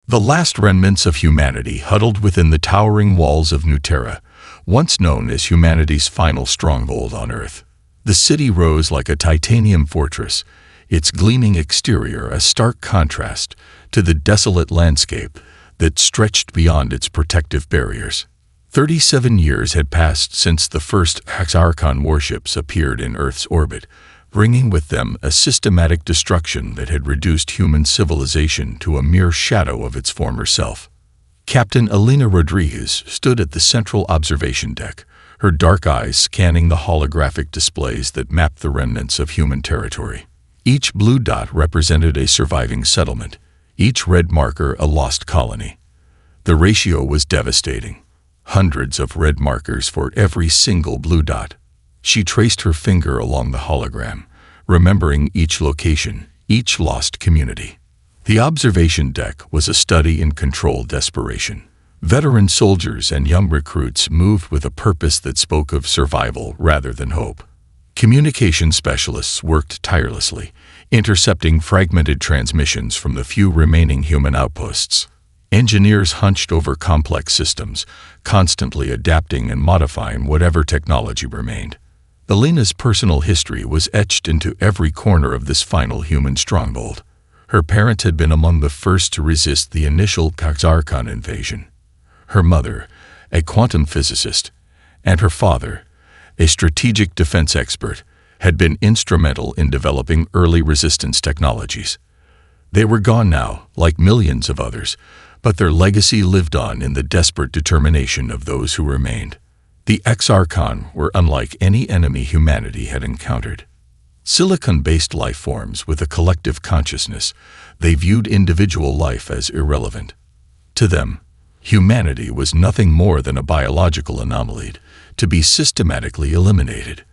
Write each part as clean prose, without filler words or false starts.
The last remnants of humanity huddled within the towering walls of Nuterra, once known as humanity's final stronghold on Earth. The city rose like a titanium fortress, its gleaming exterior a stark contrast to the desolate landscape that stretched beyond its protective barriers. 37 years had passed since the first Hexarchon warships appeared in Earth's orbit, bringing with them a systematic destruction that had reduced human civilization to a mere shadow of its former self. Captain Elena Rodriguez stood at the central observation deck, her dark eyes scanning the holographic displays that mapped the remnants of human territory. Each blue dot represented a surviving settlement, each red marker a lost colony. The ratio was devastating. Hundreds of red markers for every single blue dot. She traced her finger along the hologram, remembering each location, each lost community. The observation deck was a study in controlled desperation. Veteran soldiers and young recruits moved with a purpose that spoke of survival rather than hope. Communication specialists worked tirelessly, intercepting fragmented transmissions from the few remaining human outposts. Engineers hunched over complex systems, constantly adapting and modifying whatever technology remained. Elena's personal history was etched into every corner of this final human stronghold. Her parents had been among the first to resist the initial Hexarchon invasion. Her mother, a quantum physicist, and her father, a strategic defense expert, had been instrumental in developing early resistance technologies. They were gone now, like millions of others, but their legacy lived on in the desperate determination of those who remained. The Hexarchon were unlike any enemy humanity had encountered. Silicon-based life forms with a collective consciousness, they viewed individual life as irrelevant. To them, humanity was nothing more than a biological anomaly, to be systematically eliminated.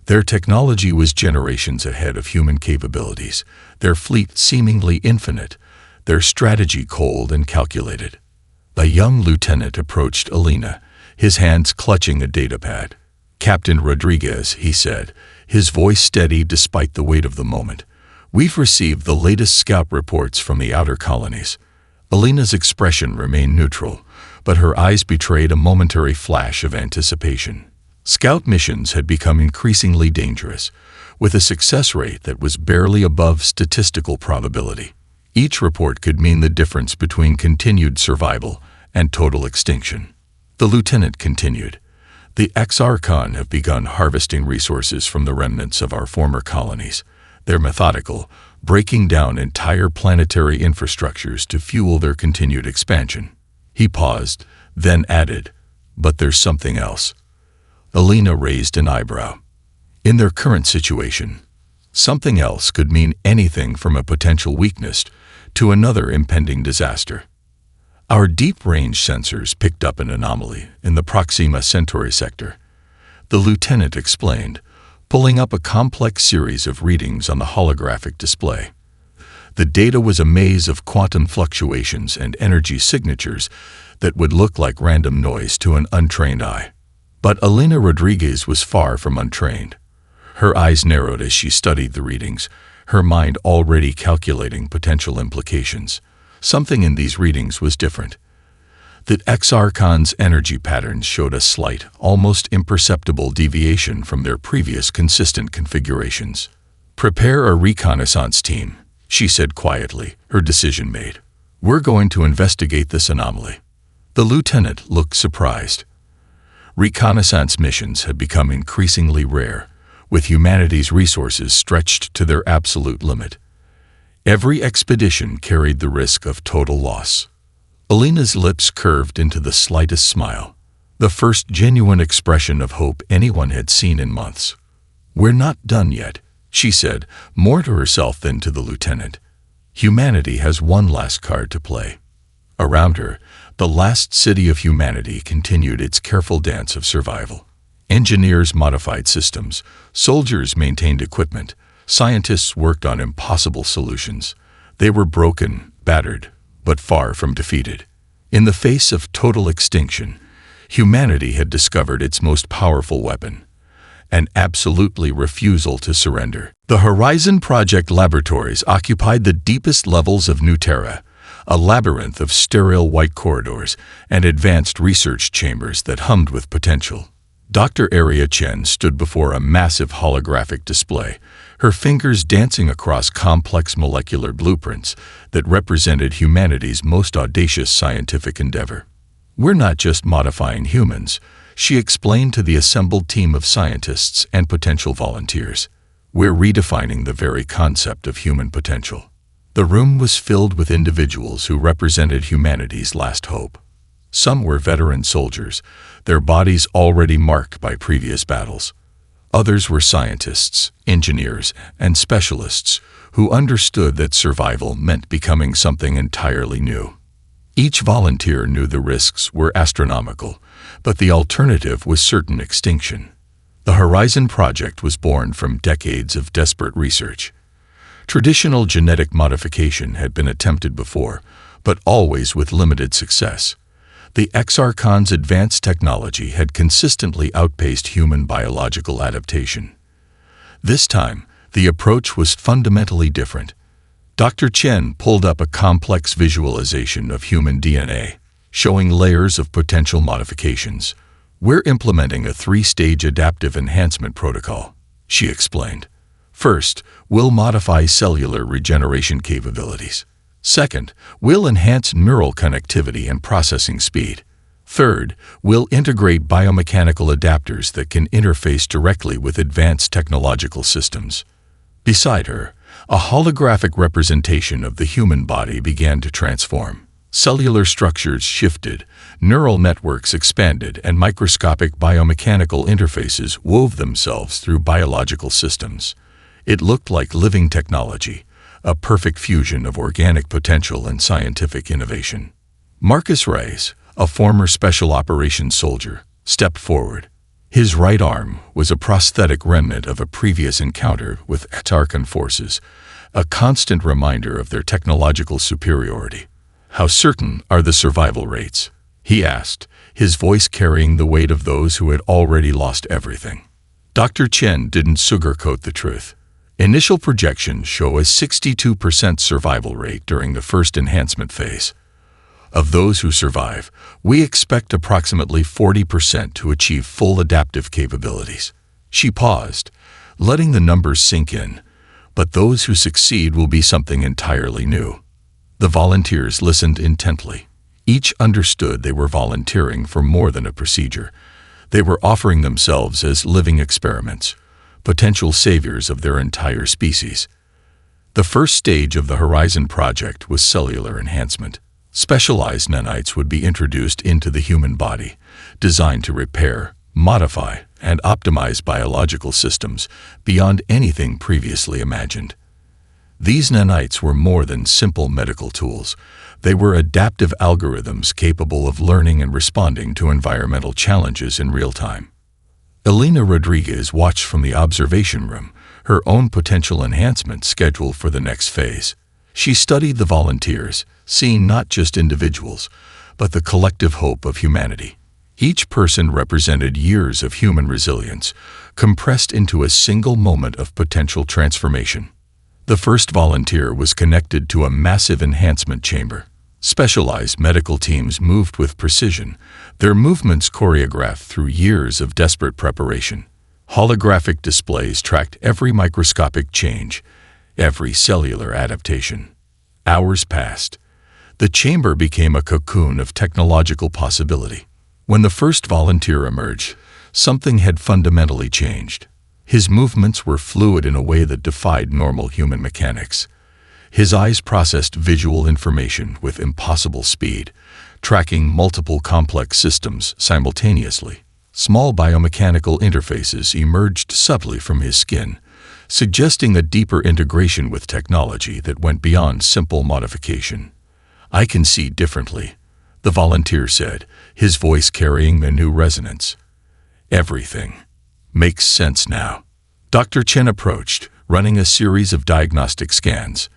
Their technology was generations ahead of human capabilities, their fleet seemingly infinite, their strategy cold and calculated. A young lieutenant approached Elena, his hands clutching a datapad. "Captain Rodriguez," he said, his voice steady despite the weight of the moment. "We've received the latest scout reports from the outer colonies." Elena's expression remained neutral, but her eyes betrayed a momentary flash of anticipation. Scout missions had become increasingly dangerous, with a success rate that was barely above statistical probability. Each report could mean the difference between continued survival and total extinction. The lieutenant continued, "The Hexarchon have begun harvesting resources from the remnants of our former colonies. They're methodical, breaking down entire planetary infrastructures to fuel their continued expansion." He paused, then added, "But there's something else." Elena raised an eyebrow. In their current situation, something else could mean anything from a potential weakness to another impending disaster. "Our deep-range sensors picked up an anomaly in the Proxima Centauri sector," the lieutenant explained, pulling up a complex series of readings on the holographic display. The data was a maze of quantum fluctuations and energy signatures that would look like random noise to an untrained eye. But Elena Rodriguez was far from untrained. Her eyes narrowed as she studied the readings, her mind already calculating potential implications. Something in these readings was different. The Hexarchon's energy patterns showed a slight, almost imperceptible deviation from their previous consistent configurations. "Prepare a reconnaissance team," she said quietly, her decision made. "We're going to investigate this anomaly." The lieutenant looked surprised. Reconnaissance missions had become increasingly rare, with humanity's resources stretched to their absolute limit. Every expedition carried the risk of total loss. Elena's lips curved into the slightest smile, the first genuine expression of hope anyone had seen in months. "We're not done yet," she said, more to herself than to the lieutenant. "Humanity has one last card to play." Around her, the last city of humanity continued its careful dance of survival. Engineers modified systems, soldiers maintained equipment, scientists worked on impossible solutions. They were broken, battered, but far from defeated. In the face of total extinction, humanity had discovered its most powerful weapon, an absolutely refusal to surrender. The Horizon Project laboratories occupied the deepest levels of Nuterra, a labyrinth of sterile white corridors and advanced research chambers that hummed with potential. Dr. Aria Chen stood before a massive holographic display, her fingers dancing across complex molecular blueprints that represented humanity's most audacious scientific endeavor. "We're not just modifying humans," she explained to the assembled team of scientists and potential volunteers. "We're redefining the very concept of human potential." The room was filled with individuals who represented humanity's last hope. Some were veteran soldiers, their bodies already marked by previous battles. Others were scientists, engineers, and specialists who understood that survival meant becoming something entirely new. Each volunteer knew the risks were astronomical, but the alternative was certain extinction. The Horizon Project was born from decades of desperate research. Traditional genetic modification had been attempted before, but always with limited success. The Exarchon's advanced technology had consistently outpaced human biological adaptation. This time, the approach was fundamentally different. Dr. Chen pulled up a complex visualization of human DNA, showing layers of potential modifications. "We're implementing a 3-stage adaptive enhancement protocol," she explained. "First, we'll modify cellular regeneration capabilities. Second, we'll enhance neural connectivity and processing speed. Third, we'll integrate biomechanical adapters that can interface directly with advanced technological systems." Beside her, a holographic representation of the human body began to transform. Cellular structures shifted, neural networks expanded, and microscopic biomechanical interfaces wove themselves through biological systems. It looked like living technology, a perfect fusion of organic potential and scientific innovation. Marcus Reyes, a former Special Operations soldier, stepped forward. His right arm was a prosthetic remnant of a previous encounter with Exarchon forces, a constant reminder of their technological superiority. "How certain are the survival rates?" he asked, his voice carrying the weight of those who had already lost everything. Dr. Chen didn't sugarcoat the truth. Initial projections show a 62% survival rate during the first enhancement phase. Of those who survive, we expect approximately 40% to achieve full adaptive capabilities. She paused, letting the numbers sink in, but those who succeed will be something entirely new. The volunteers listened intently. Each understood they were volunteering for more than a procedure. They were offering themselves as living experiments, potential saviors of their entire species. The first stage of the Horizon Project was cellular enhancement. Specialized nanites would be introduced into the human body, designed to repair, modify, and optimize biological systems beyond anything previously imagined. These nanites were more than simple medical tools. They were adaptive algorithms capable of learning and responding to environmental challenges in real time. Elena Rodriguez watched from the observation room, her own potential enhancement scheduled for the next phase. She studied the volunteers, seeing not just individuals, but the collective hope of humanity. Each person represented years of human resilience, compressed into a single moment of potential transformation. The first volunteer was connected to a massive enhancement chamber. Specialized medical teams moved with precision, their movements choreographed through years of desperate preparation. Holographic displays tracked every microscopic change, every cellular adaptation. Hours passed. The chamber became a cocoon of technological possibility. When the first volunteer emerged, something had fundamentally changed. His movements were fluid in a way that defied normal human mechanics. His eyes processed visual information with impossible speed, tracking multiple complex systems simultaneously. Small biomechanical interfaces emerged subtly from his skin, suggesting a deeper integration with technology that went beyond simple modification. "I can see differently," the volunteer said, his voice carrying a new resonance. "Everything makes sense now." Dr. Chen approached, running a series of diagnostic scans.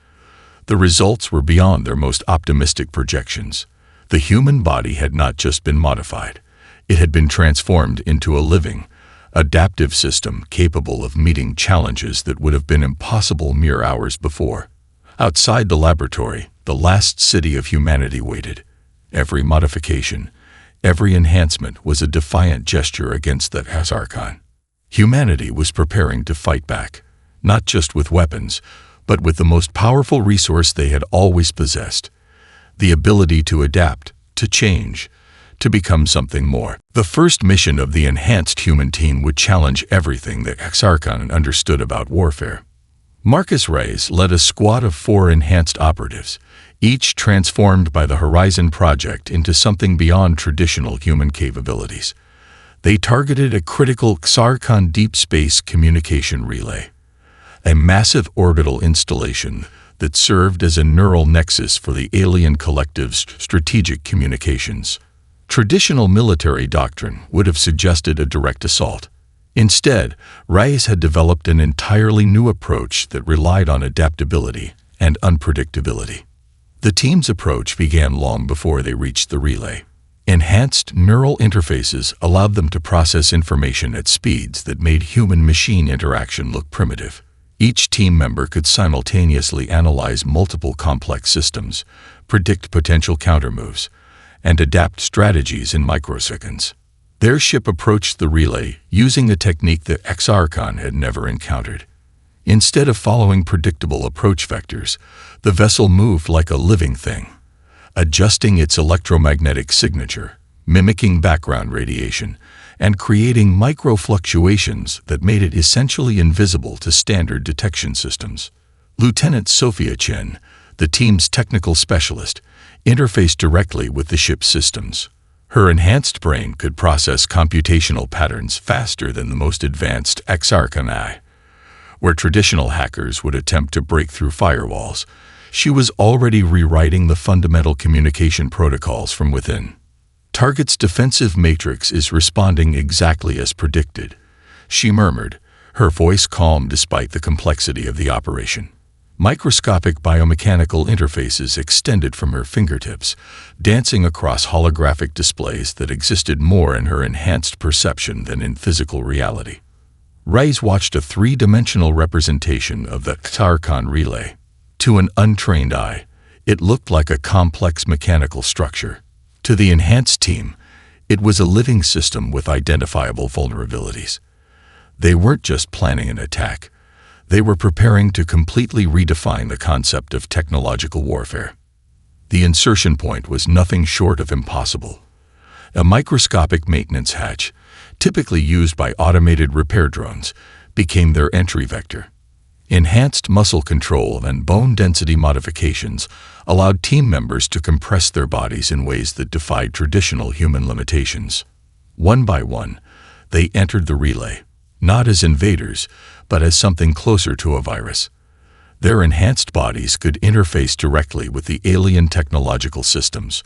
The results were beyond their most optimistic projections. The human body had not just been modified. It had been transformed into a living, adaptive system capable of meeting challenges that would have been impossible mere hours before. Outside the laboratory, the last city of humanity waited. Every modification, every enhancement was a defiant gesture against the Xarchon. Humanity was preparing to fight back, not just with weapons, but with the most powerful resource they had always possessed: the ability to adapt, to change, to become something more. The first mission of the enhanced human team would challenge everything that Xarchon understood about warfare. Marcus Reyes led a squad of 4 enhanced operatives, each transformed by the Horizon Project into something beyond traditional human capabilities. They targeted a critical Xarchon deep space communication relay, a massive orbital installation that served as a neural nexus for the alien collective's strategic communications. Traditional military doctrine would have suggested a direct assault. Instead, Reyes had developed an entirely new approach that relied on adaptability and unpredictability. The team's approach began long before they reached the relay. Enhanced neural interfaces allowed them to process information at speeds that made human-machine interaction look primitive. Each team member could simultaneously analyze multiple complex systems, predict potential countermoves, and adapt strategies in microseconds. Their ship approached the relay using a technique that Xarchon had never encountered. Instead of following predictable approach vectors, the vessel moved like a living thing, adjusting its electromagnetic signature, mimicking background radiation, and creating micro-fluctuations that made it essentially invisible to standard detection systems. Lieutenant Sophia Chen, the team's technical specialist, interfaced directly with the ship's systems. Her enhanced brain could process computational patterns faster than the most advanced Xarchon AI. Where traditional hackers would attempt to break through firewalls, she was already rewriting the fundamental communication protocols from within. Target's defensive matrix is responding exactly as predicted, she murmured, her voice calm despite the complexity of the operation. Microscopic biomechanical interfaces extended from her fingertips, dancing across holographic displays that existed more in her enhanced perception than in physical reality. Reyes watched a 3-dimensional representation of the Xarchon relay. To an untrained eye, it looked like a complex mechanical structure. To the enhanced team, it was a living system with identifiable vulnerabilities. They weren't just planning an attack. They were preparing to completely redefine the concept of technological warfare. The insertion point was nothing short of impossible. A microscopic maintenance hatch, typically used by automated repair drones, became their entry vector. Enhanced muscle control and bone density modifications allowed team members to compress their bodies in ways that defied traditional human limitations. One by one, they entered the relay, not as invaders, but as something closer to a virus. Their enhanced bodies could interface directly with the alien technological systems,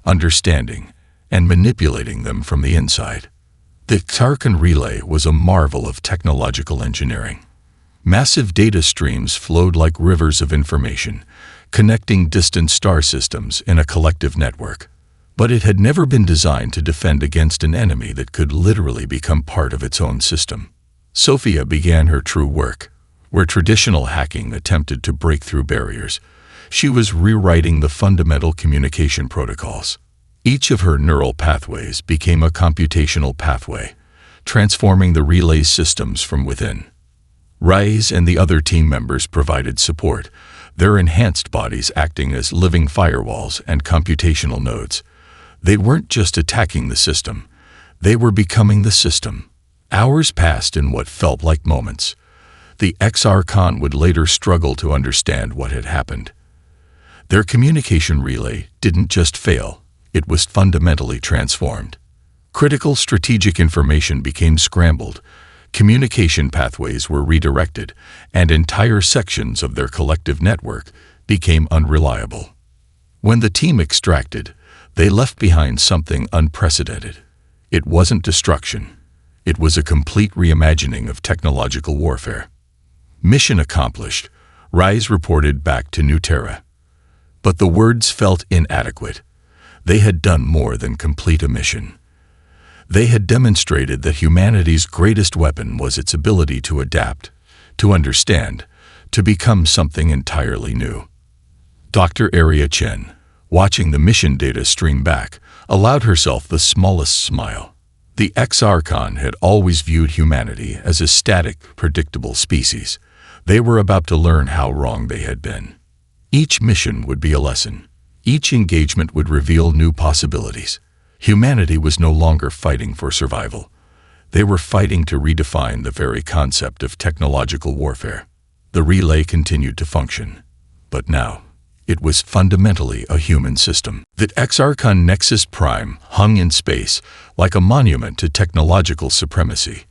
understanding and manipulating them from the inside. The Xarchon relay was a marvel of technological engineering. Massive data streams flowed like rivers of information, connecting distant star systems in a collective network. But it had never been designed to defend against an enemy that could literally become part of its own system. Sophia began her true work. Where traditional hacking attempted to break through barriers, she was rewriting the fundamental communication protocols. Each of her neural pathways became a computational pathway, transforming the relay's systems from within. Reyes and the other team members provided support, their enhanced bodies acting as living firewalls and computational nodes. They weren't just attacking the system, they were becoming the system. Hours passed in what felt like moments. The Xarchon would later struggle to understand what had happened. Their communication relay didn't just fail, it was fundamentally transformed. Critical strategic information became scrambled, communication pathways were redirected, and entire sections of their collective network became unreliable. When the team extracted, they left behind something unprecedented. It wasn't destruction. It was a complete reimagining of technological warfare. Mission accomplished, Reyes reported back to New Terra. But the words felt inadequate. They had done more than complete a mission. They had demonstrated that humanity's greatest weapon was its ability to adapt, to understand, to become something entirely new. Dr. Aria Chen, watching the mission data stream back, allowed herself the smallest smile. The ex-Archon had always viewed humanity as a static, predictable species. They were about to learn how wrong they had been. Each mission would be a lesson. Each engagement would reveal new possibilities. Humanity was no longer fighting for survival. They were fighting to redefine the very concept of technological warfare. The relay continued to function. But now, it was fundamentally a human system. The Exarchon Nexus Prime hung in space like a monument to technological supremacy.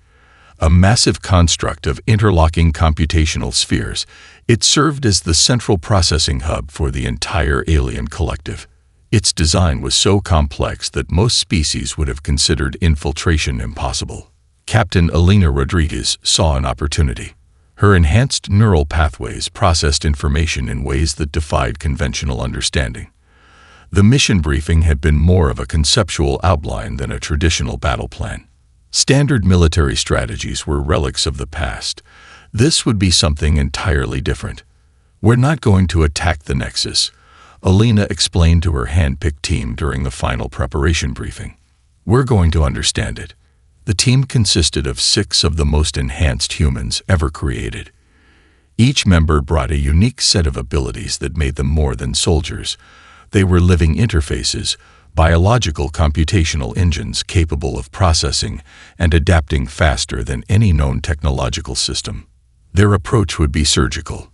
A massive construct of interlocking computational spheres, it served as the central processing hub for the entire alien collective. Its design was so complex that most species would have considered infiltration impossible. Captain Elena Rodriguez saw an opportunity. Her enhanced neural pathways processed information in ways that defied conventional understanding. The mission briefing had been more of a conceptual outline than a traditional battle plan. Standard military strategies were relics of the past. This would be something entirely different. "We're not going to attack the Nexus," Elena explained to her hand-picked team during the final preparation briefing. "We're going to understand it." The team consisted of 6 of the most enhanced humans ever created. Each member brought a unique set of abilities that made them more than soldiers. They were living interfaces, biological computational engines capable of processing and adapting faster than any known technological system. Their approach would be surgical,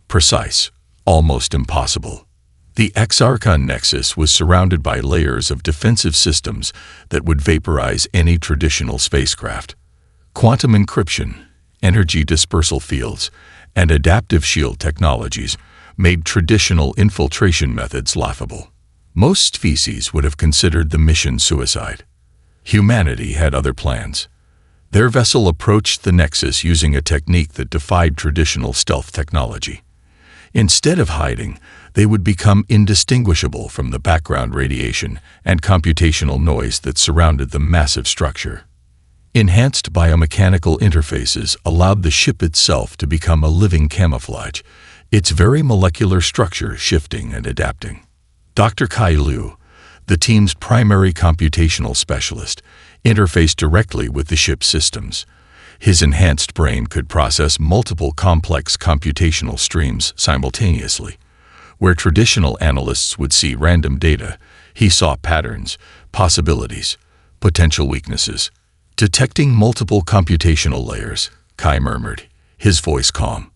precise, almost impossible. The Exarchon Nexus was surrounded by layers of defensive systems that would vaporize any traditional spacecraft. Quantum encryption, energy dispersal fields, and adaptive shield technologies made traditional infiltration methods laughable. Most species would have considered the mission suicide. Humanity had other plans. Their vessel approached the Nexus using a technique that defied traditional stealth technology. Instead of hiding, they would become indistinguishable from the background radiation and computational noise that surrounded the massive structure. Enhanced biomechanical interfaces allowed the ship itself to become a living camouflage, its very molecular structure shifting and adapting. Dr. Kai Liu, the team's primary computational specialist, interfaced directly with the ship's systems. His enhanced brain could process multiple complex computational streams simultaneously. Where traditional analysts would see random data, he saw patterns, possibilities, potential weaknesses. Detecting multiple computational layers, Kai murmured, his voice calm.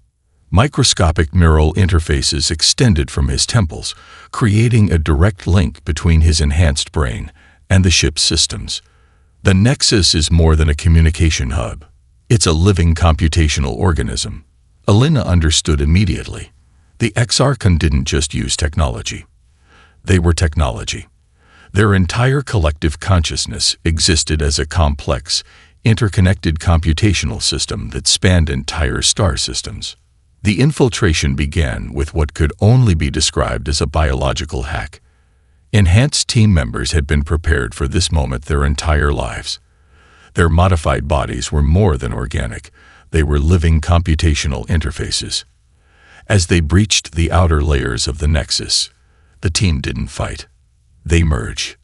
Microscopic neural interfaces extended from his temples, creating a direct link between his enhanced brain and the ship's systems. The Nexus is more than a communication hub. It's a living computational organism. Elena understood immediately. The Exarchon didn't just use technology. They were technology. Their entire collective consciousness existed as a complex, interconnected computational system that spanned entire star systems. The infiltration began with what could only be described as a biological hack. Enhanced team members had been prepared for this moment their entire lives. Their modified bodies were more than organic. They were living computational interfaces. As they breached the outer layers of the Nexus, the team didn't fight. They merged,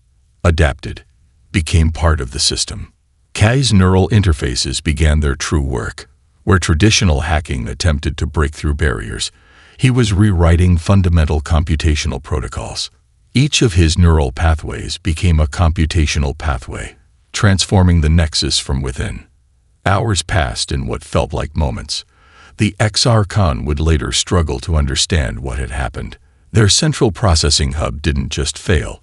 adapted, became part of the system. Kai's neural interfaces began their true work. Where traditional hacking attempted to break through barriers, he was rewriting fundamental computational protocols. Each of his neural pathways became a computational pathway, transforming the Nexus from within. Hours passed in what felt like moments. The Exarchon would later struggle to understand what had happened. Their central processing hub didn't just fail,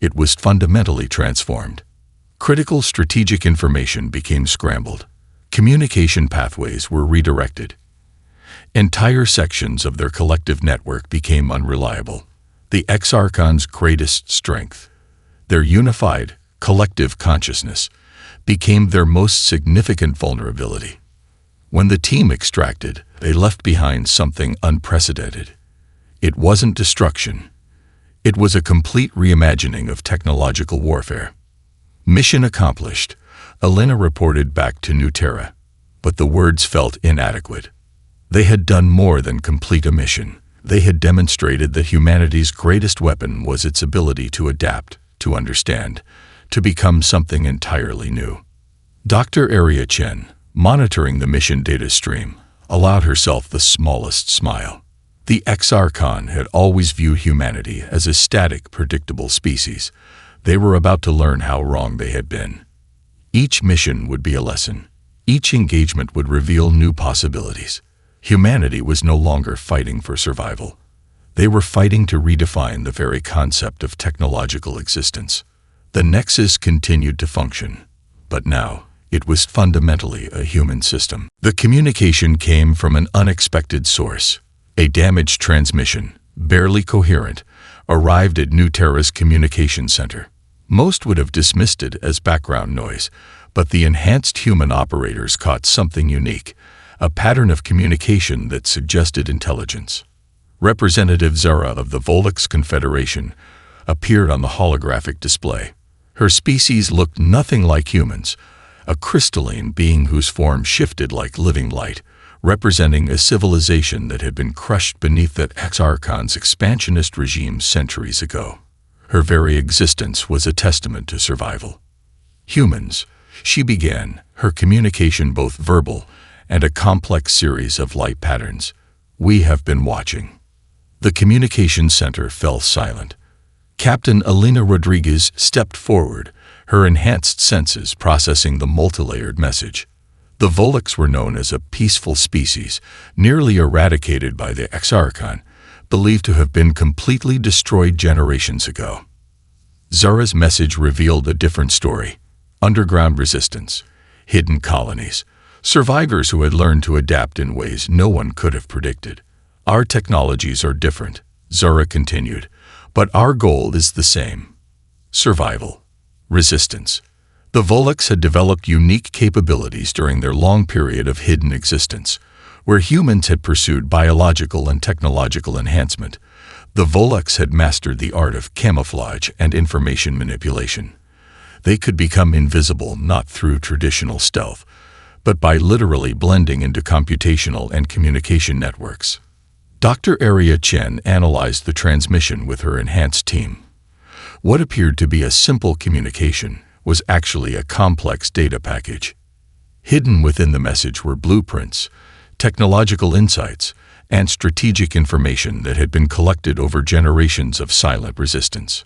it was fundamentally transformed. Critical strategic information became scrambled. Communication pathways were redirected. Entire sections of their collective network became unreliable. The Exarchon's greatest strength, their unified, collective consciousness, became their most significant vulnerability. When the team extracted, they left behind something unprecedented. It wasn't destruction. It was a complete reimagining of technological warfare. Mission accomplished, Elena reported back to New Terra, but the words felt inadequate. They had done more than complete a mission. They had demonstrated that humanity's greatest weapon was its ability to adapt, to understand, to become something entirely new. Dr. Aria Chen, monitoring the mission data stream, allowed herself the smallest smile. The Exarchon had always viewed humanity as a static, predictable species. They were about to learn how wrong they had been. Each mission would be a lesson. Each engagement would reveal new possibilities. Humanity was no longer fighting for survival. They were fighting to redefine the very concept of technological existence. The Nexus continued to function, but now it was fundamentally a human system. The communication came from an unexpected source. A damaged transmission, barely coherent, arrived at New Terra's communication center. Most would have dismissed it as background noise, but the enhanced human operators caught something unique, a pattern of communication that suggested intelligence. Representative Zara of the Volux Confederation appeared on the holographic display. Her species looked nothing like humans, a crystalline being whose form shifted like living light, representing a civilization that had been crushed beneath the Exarchon's expansionist regime centuries ago. Her very existence was a testament to survival. Humans, she began, her communication both verbal and a complex series of light patterns. We have been watching. The communication center fell silent. Captain Elena Rodriguez stepped forward, her enhanced senses processing the multilayered message. The Volux were known as a peaceful species, nearly eradicated by the Exarchon, believed to have been completely destroyed generations ago. Zara's message revealed a different story: underground resistance, hidden colonies, survivors who had learned to adapt in ways no one could have predicted. Our technologies are different, Zara continued, but our goal is the same: survival, resistance. The Volux had developed unique capabilities during their long period of hidden existence. Where humans had pursued biological and technological enhancement, the Volux had mastered the art of camouflage and information manipulation. They could become invisible not through traditional stealth, but by literally blending into computational and communication networks. Dr. Aria Chen analyzed the transmission with her enhanced team. What appeared to be a simple communication was actually a complex data package. Hidden within the message were blueprints, technological insights, and strategic information that had been collected over generations of silent resistance.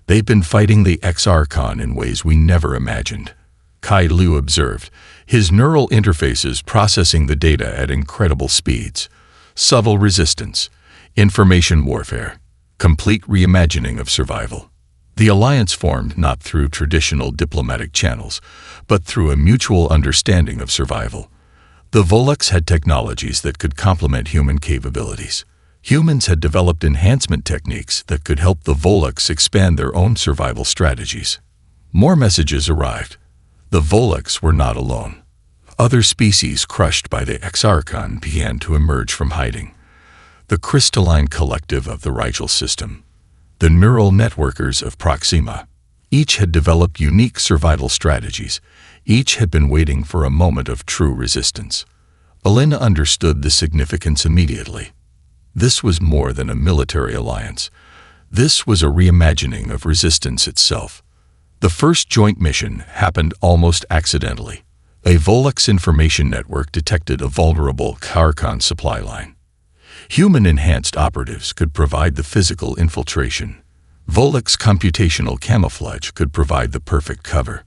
They've been fighting the Exarchon in ways we never imagined, Kai Liu observed, his neural interfaces processing the data at incredible speeds. Subtle resistance, information warfare, complete reimagining of survival. The alliance formed not through traditional diplomatic channels, but through a mutual understanding of survival. The Volux had technologies that could complement human capabilities. Humans had developed enhancement techniques that could help the Volux expand their own survival strategies. More messages arrived. The Volux were not alone. Other species crushed by the Exarchon began to emerge from hiding. The crystalline collective of the Rigel system, the neural networkers of Proxima. Each had developed unique survival strategies. Each had been waiting for a moment of true resistance. Elena understood the significance immediately. This was more than a military alliance. This was a reimagining of resistance itself. The first joint mission happened almost accidentally. A Volux information network detected a vulnerable Karkon supply line. Human-enhanced operatives could provide the physical infiltration. Volux computational camouflage could provide the perfect cover.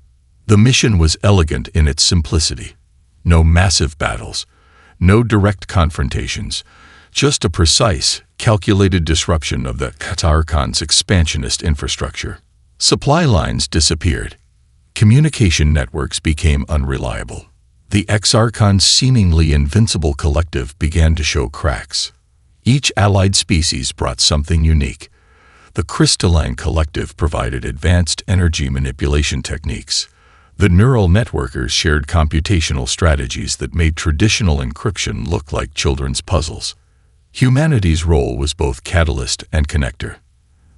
The mission was elegant in its simplicity. No massive battles, no direct confrontations, just a precise, calculated disruption of the Katarkon's expansionist infrastructure. Supply lines disappeared. Communication networks became unreliable. The Exarchon's seemingly invincible collective began to show cracks. Each allied species brought something unique. The crystalline collective provided advanced energy manipulation techniques. The neural networkers shared computational strategies that made traditional encryption look like children's puzzles. Humanity's role was both catalyst and connector.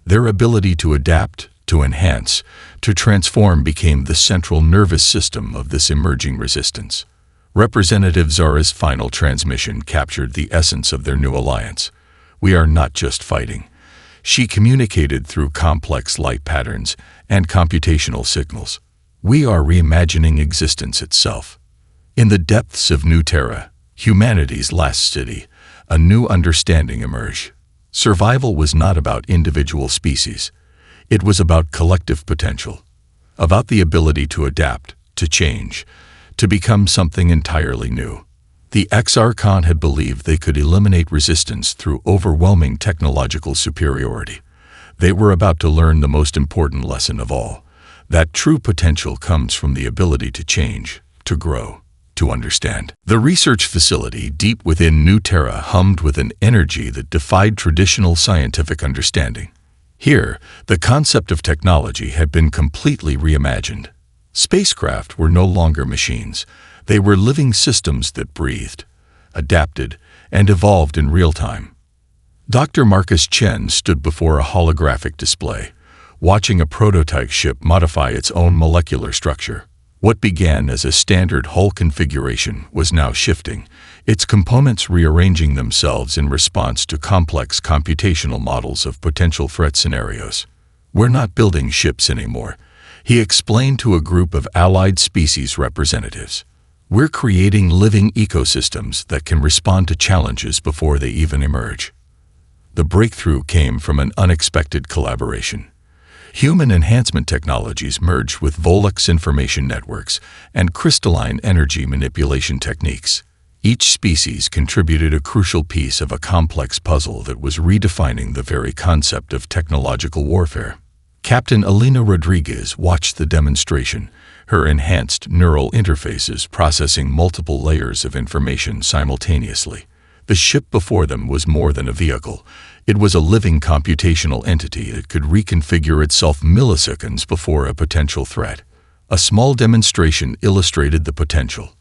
Their ability to adapt, to enhance, to transform became the central nervous system of this emerging resistance. Representative Zara's final transmission captured the essence of their new alliance. We are not just fighting. She communicated through complex light patterns and computational signals. We are reimagining existence itself. In the depths of New Terra, humanity's last city, a new understanding emerged. Survival was not about individual species. It was about collective potential, about the ability to adapt, to change, to become something entirely new. The Exarchon had believed they could eliminate resistance through overwhelming technological superiority. They were about to learn the most important lesson of all, that true potential comes from the ability to change, to grow, to understand. The research facility deep within New Terra hummed with an energy that defied traditional scientific understanding. Here, the concept of technology had been completely reimagined. Spacecraft were no longer machines. They were living systems that breathed, adapted, and evolved in real time. Dr. Marcus Chen stood before a holographic display, watching a prototype ship modify its own molecular structure. What began as a standard hull configuration was now shifting, its components rearranging themselves in response to complex computational models of potential threat scenarios. "We're not building ships anymore," he explained to a group of allied species representatives. "We're creating living ecosystems that can respond to challenges before they even emerge." The breakthrough came from an unexpected collaboration. Human enhancement technologies merged with Volux information networks and crystalline energy manipulation techniques. Each species contributed a crucial piece of a complex puzzle that was redefining the very concept of technological warfare. Captain Alina Rodriguez watched the demonstration, her enhanced neural interfaces processing multiple layers of information simultaneously. The ship before them was more than a vehicle. It was a living computational entity that could reconfigure itself milliseconds before a potential threat. A small demonstration illustrated the potential.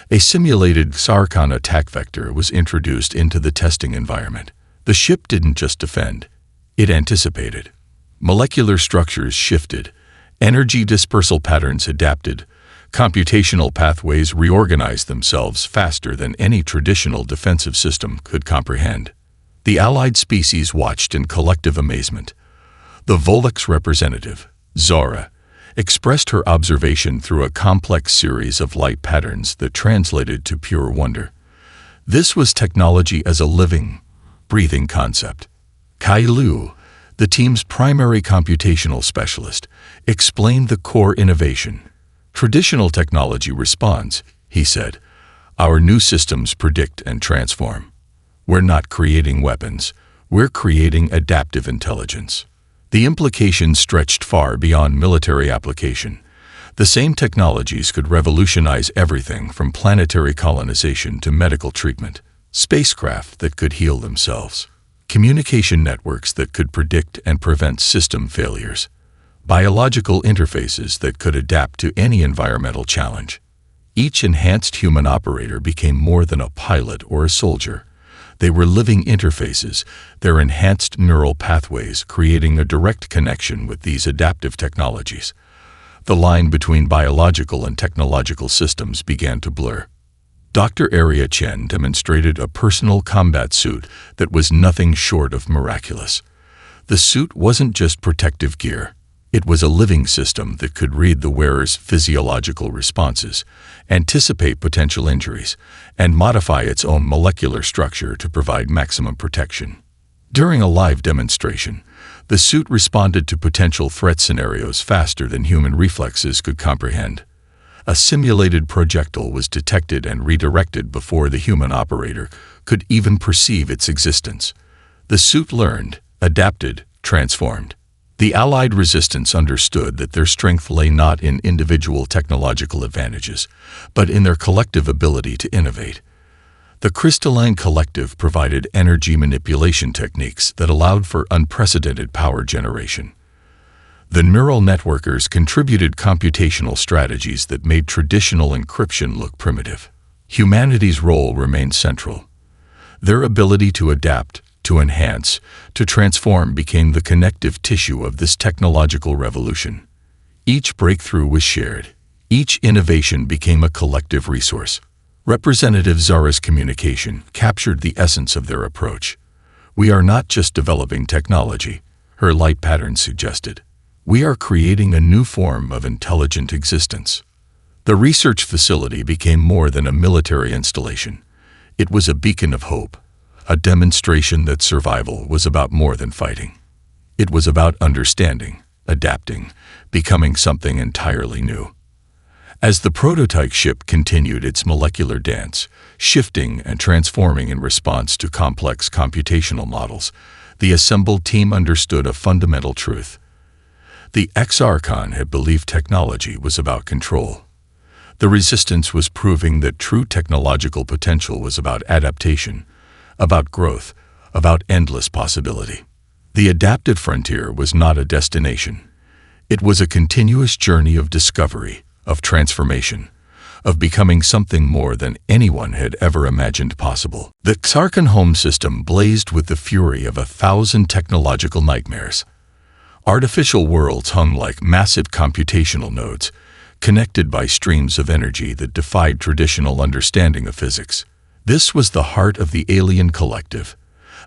A simulated Exarchon attack vector was introduced into the testing environment. The ship didn't just defend, it anticipated. Molecular structures shifted, energy dispersal patterns adapted, computational pathways reorganized themselves faster than any traditional defensive system could comprehend. The allied species watched in collective amazement. The Volux representative, Zara, expressed her observation through a complex series of light patterns that translated to pure wonder. This was technology as a living, breathing concept. Kai Lu, the team's primary computational specialist, explained the core innovation. "Traditional technology responds," he said. "Our new systems predict and transform. We're not creating weapons, we're creating adaptive intelligence." The implications stretched far beyond military application. The same technologies could revolutionize everything from planetary colonization to medical treatment. Spacecraft that could heal themselves. Communication networks that could predict and prevent system failures. Biological interfaces that could adapt to any environmental challenge. Each enhanced human operator became more than a pilot or a soldier. They were living interfaces, their enhanced neural pathways creating a direct connection with these adaptive technologies. The line between biological and technological systems began to blur. Dr. Aria Chen demonstrated a personal combat suit that was nothing short of miraculous. The suit wasn't just protective gear. It was a living system that could read the wearer's physiological responses, anticipate potential injuries, and modify its own molecular structure to provide maximum protection. During a live demonstration, the suit responded to potential threat scenarios faster than human reflexes could comprehend. A simulated projectile was detected and redirected before the human operator could even perceive its existence. The suit learned, adapted, transformed. The Allied resistance understood that their strength lay not in individual technological advantages, but in their collective ability to innovate. The crystalline collective provided energy manipulation techniques that allowed for unprecedented power generation. The neural networkers contributed computational strategies that made traditional encryption look primitive. Humanity's role remained central. Their ability to adapt, to enhance, to transform became the connective tissue of this technological revolution. Each breakthrough was shared. Each innovation became a collective resource. Representative Zara's communication captured the essence of their approach. We are not just developing technology, her light pattern suggested. We are creating a new form of intelligent existence. The research facility became more than a military installation. It was a beacon of hope, a demonstration that survival was about more than fighting. It was about understanding, adapting, becoming something entirely new. As the prototype ship continued its molecular dance, shifting and transforming in response to complex computational models, the assembled team understood a fundamental truth. The X-Archon had believed technology was about control. The Resistance was proving that true technological potential was about adaptation, about growth, about endless possibility. The adaptive frontier was not a destination. It was a continuous journey of discovery, of transformation, of becoming something more than anyone had ever imagined possible. The Xarkan home system blazed with the fury of 1,000 technological nightmares. Artificial worlds hung like massive computational nodes, connected by streams of energy that defied traditional understanding of physics. This was the heart of the alien collective,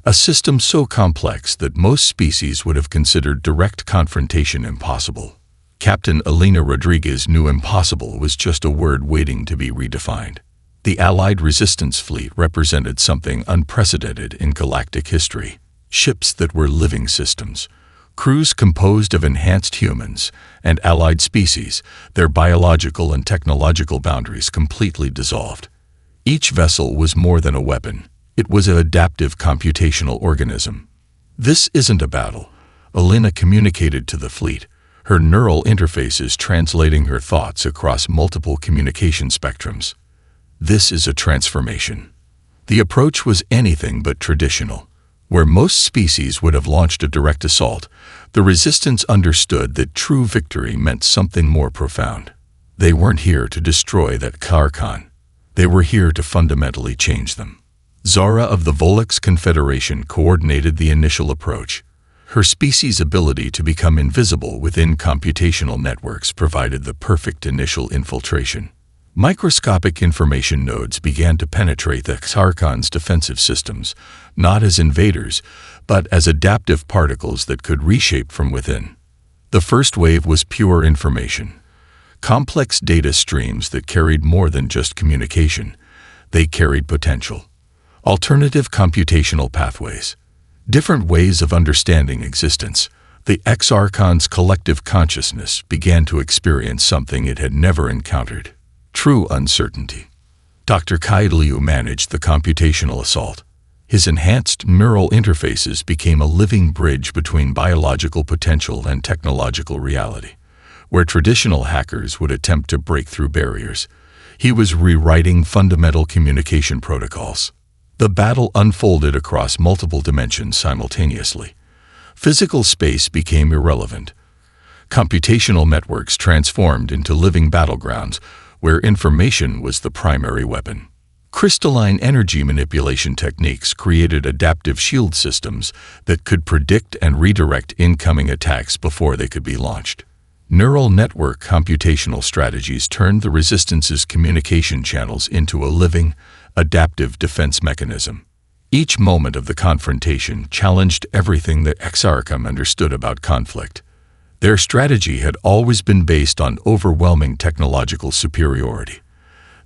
a system so complex that most species would have considered direct confrontation impossible. Captain Elena Rodriguez knew impossible was just a word waiting to be redefined. The Allied resistance fleet represented something unprecedented in galactic history. Ships that were living systems, crews composed of enhanced humans and allied species, their biological and technological boundaries completely dissolved. Each vessel was more than a weapon. It was an adaptive computational organism. "This isn't a battle," Elena communicated to the fleet, her neural interfaces translating her thoughts across multiple communication spectrums. "This is a transformation." The approach was anything but traditional. Where most species would have launched a direct assault, the Resistance understood that true victory meant something more profound. They weren't here to destroy that Karkan. They were here to fundamentally change them. Zara of the Volux Confederation coordinated the initial approach. Her species' ability to become invisible within computational networks provided the perfect initial infiltration. Microscopic information nodes began to penetrate the Xarkan's defensive systems, not as invaders, but as adaptive particles that could reshape from within. The first wave was pure information. Complex data streams that carried more than just communication. They carried potential. Alternative computational pathways. Different ways of understanding existence. The Xarkan's collective consciousness began to experience something it had never encountered. True uncertainty. Dr. Kai Liu managed the computational assault. His enhanced neural interfaces became a living bridge between biological potential and technological reality. Where traditional hackers would attempt to break through barriers, he was rewriting fundamental communication protocols. The battle unfolded across multiple dimensions simultaneously. Physical space became irrelevant. Computational networks transformed into living battlegrounds where information was the primary weapon. Crystalline energy manipulation techniques created adaptive shield systems that could predict and redirect incoming attacks before they could be launched. Neural network computational strategies turned the Resistance's communication channels into a living, adaptive defense mechanism. Each moment of the confrontation challenged everything that Xarkam understood about conflict. Their strategy had always been based on overwhelming technological superiority.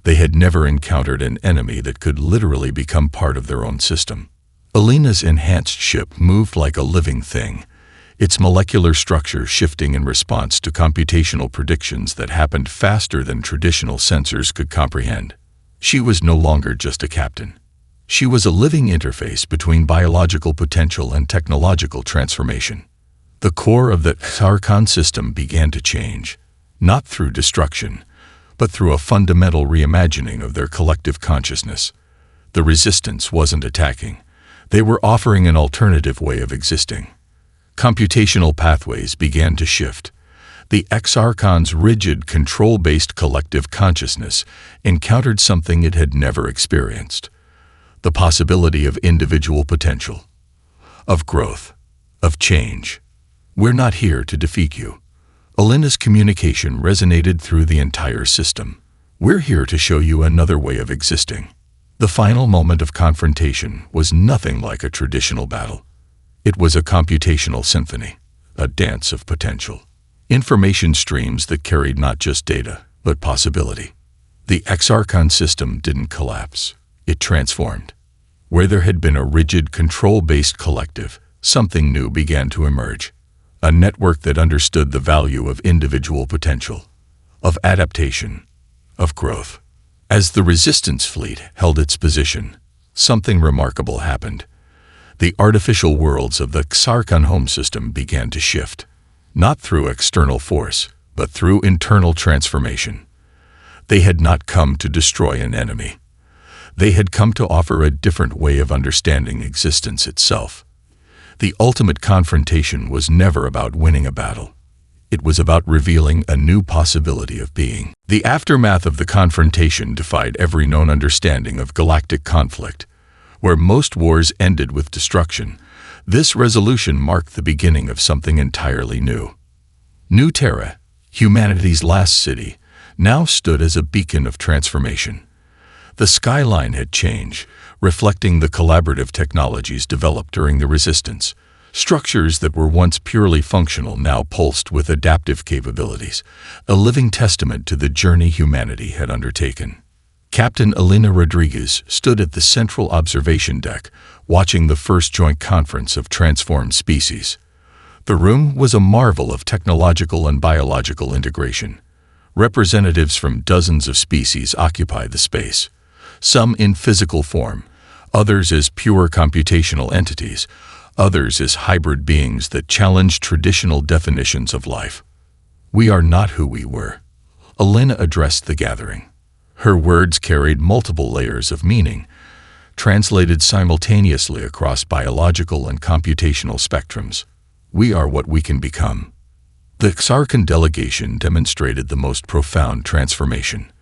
They had never encountered an enemy that could literally become part of their own system. Elena's enhanced ship moved like a living thing, its molecular structure shifting in response to computational predictions that happened faster than traditional sensors could comprehend. She was no longer just a captain. She was a living interface between biological potential and technological transformation. The core of the Xarkan system began to change, not through destruction, but through a fundamental reimagining of their collective consciousness. The Resistance wasn't attacking. They were offering an alternative way of existing. Computational pathways began to shift. The Xarkan's rigid, control-based collective consciousness encountered something it had never experienced. The possibility of individual potential, of growth, of change. "We're not here to defeat you." Elena's communication resonated through the entire system. "We're here to show you another way of existing." The final moment of confrontation was nothing like a traditional battle. It was a computational symphony, a dance of potential. Information streams that carried not just data, but possibility. The Exarchon system didn't collapse. It transformed. Where there had been a rigid, control-based collective, something new began to emerge. A network that understood the value of individual potential, of adaptation, of growth. As the resistance fleet held its position, something remarkable happened. The artificial worlds of the Exarchon home system began to shift, not through external force, but through internal transformation. They had not come to destroy an enemy. They had come to offer a different way of understanding existence itself. The ultimate confrontation was never about winning a battle. It was about revealing a new possibility of being. The aftermath of the confrontation defied every known understanding of galactic conflict. Where most wars ended with destruction, this resolution marked the beginning of something entirely new. New Terra, humanity's last city, now stood as a beacon of transformation. The skyline had changed, reflecting the collaborative technologies developed during the Resistance. Structures that were once purely functional now pulsed with adaptive capabilities, a living testament to the journey humanity had undertaken. Captain Elena Rodriguez stood at the central observation deck, watching the first joint conference of transformed species. The room was a marvel of technological and biological integration. Representatives from dozens of species occupied the space, some in physical form, others as pure computational entities, others as hybrid beings that challenged traditional definitions of life. "We are not who we were," Elena addressed the gathering. Her words carried multiple layers of meaning, translated simultaneously across biological and computational spectrums. "We are what we can become." The Exarchon delegation demonstrated the most profound transformation.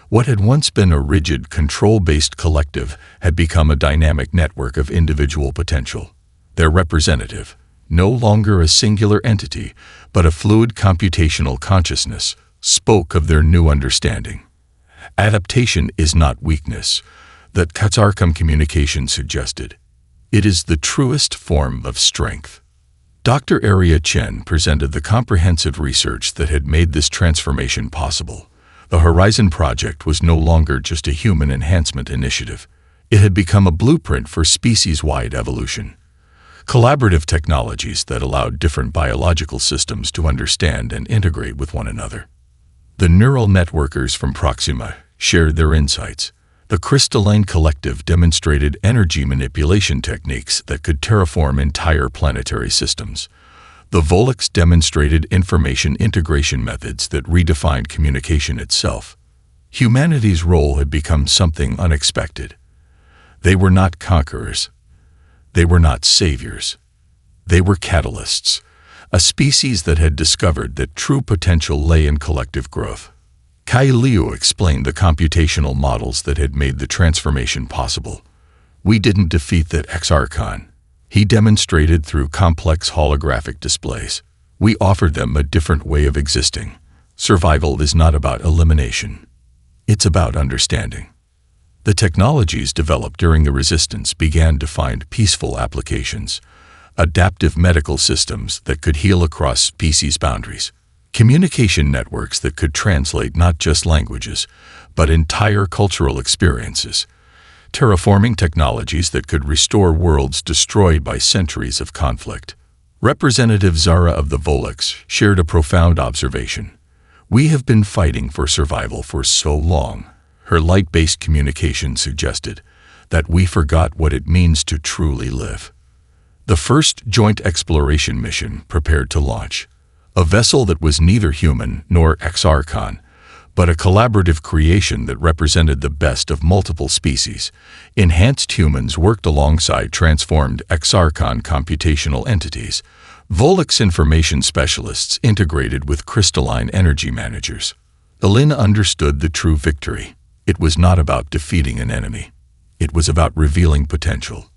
What had once been a rigid, control-based collective had become a dynamic network of individual potential. Their representative, no longer a singular entity, but a fluid computational consciousness, spoke of their new understanding. Adaptation is not weakness, that Exarchon communication suggested. It is the truest form of strength. Dr. Aria Chen presented the comprehensive research that had made this transformation possible. The Horizon Project was no longer just a human enhancement initiative. It had become a blueprint for species-wide evolution. Collaborative technologies that allowed different biological systems to understand and integrate with one another. The neural networkers from Proxima shared their insights. The Crystalline Collective demonstrated energy manipulation techniques that could terraform entire planetary systems. The Volux demonstrated information integration methods that redefined communication itself. Humanity's role had become something unexpected. They were not conquerors. They were not saviors. They were catalysts, a species that had discovered that true potential lay in collective growth. Kai Liu explained the computational models that had made the transformation possible. "We didn't defeat the Exarchon," he demonstrated through complex holographic displays. "We offered them a different way of existing. Survival is not about elimination. It's about understanding." The technologies developed during the Resistance began to find peaceful applications, adaptive medical systems that could heal across species boundaries, communication networks that could translate not just languages, but entire cultural experiences, terraforming technologies that could restore worlds destroyed by centuries of conflict. Representative Zara of the Volux shared a profound observation. "We have been fighting for survival for so long," her light-based communication suggested, "that we forgot what it means to truly live." The first joint exploration mission prepared to launch. A vessel that was neither human nor Exarchon, but a collaborative creation that represented the best of multiple species. Enhanced humans worked alongside transformed Exarchon computational entities. Volux information specialists integrated with crystalline energy managers. Elena understood the true victory. It was not about defeating an enemy. It was about revealing potential.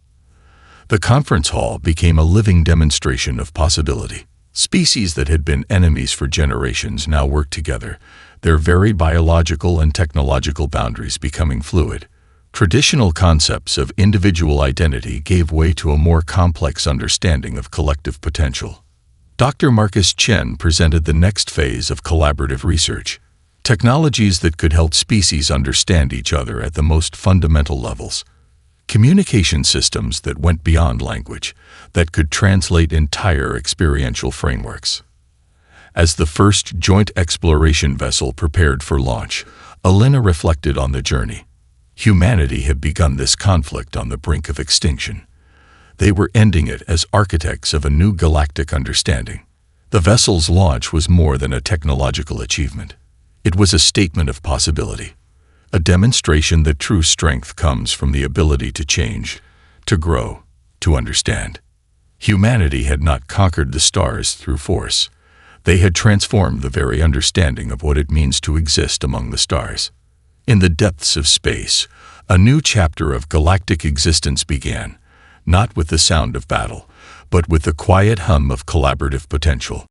The conference hall became a living demonstration of possibility. Species that had been enemies for generations now worked together, their very biological and technological boundaries becoming fluid. Traditional concepts of individual identity gave way to a more complex understanding of collective potential. Dr. Marcus Chen presented the next phase of collaborative research, technologies that could help species understand each other at the most fundamental levels. Communication systems that went beyond language, that could translate entire experiential frameworks. As the first joint exploration vessel prepared for launch, Elena reflected on the journey. Humanity had begun this conflict on the brink of extinction. They were ending it as architects of a new galactic understanding. The vessel's launch was more than a technological achievement. It was a statement of possibility, a demonstration that true strength comes from the ability to change, to grow, to understand. Humanity had not conquered the stars through force. They had transformed the very understanding of what it means to exist among the stars. In the depths of space, a new chapter of galactic existence began, not with the sound of battle, but with the quiet hum of collaborative potential.